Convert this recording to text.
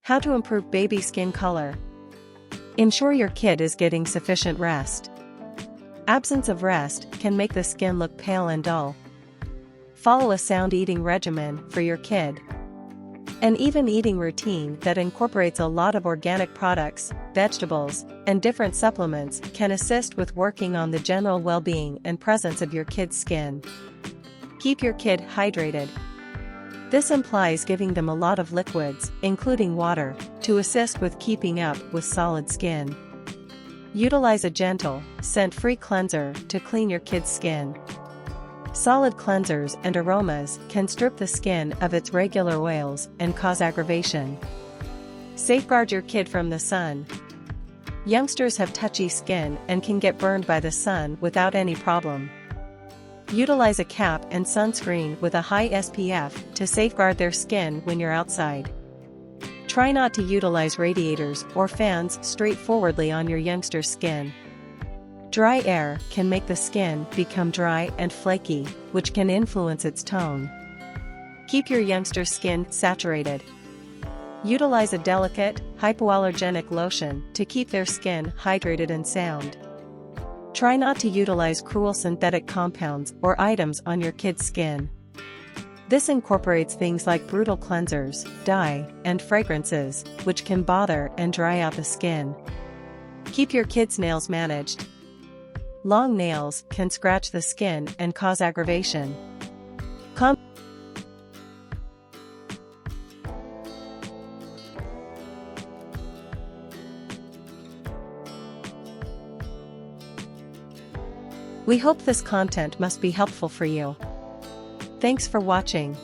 How to improve baby skin color. Ensure your kid is getting sufficient rest. Absence of rest can make the skin look pale and dull. Follow a sound eating regimen for your kid. An even eating routine that incorporates a lot of organic products, vegetables, and different supplements can assist with working on the general well-being and presence of your kid's skin. Keep your kid hydrated. This implies giving them a lot of liquids, including water, to assist with keeping up with solid skin. Utilize a gentle, scent-free cleanser to clean your kid's skin. Solid cleansers and aromas can strip the skin of its regular oils and cause aggravation. Safeguard your kid from the sun. Youngsters have touchy skin and can get burned by the sun without any problem. Utilize a cap and sunscreen with a high SPF to safeguard their skin when you're outside. Try not to utilize radiators or fans straightforwardly on your youngster's skin. Dry air can make the skin become dry and flaky, which can influence its tone. Keep your youngster's skin saturated. Utilize a delicate, hypoallergenic lotion to keep their skin hydrated and sound. Try not to utilize cruel synthetic compounds or items on your kid's skin. This incorporates things like brutal cleansers, dye, and fragrances, which can bother and dry out the skin. Keep your kid's nails managed. Long nails can scratch the skin and cause aggravation. We hope this content must be helpful for you. Thanks for watching.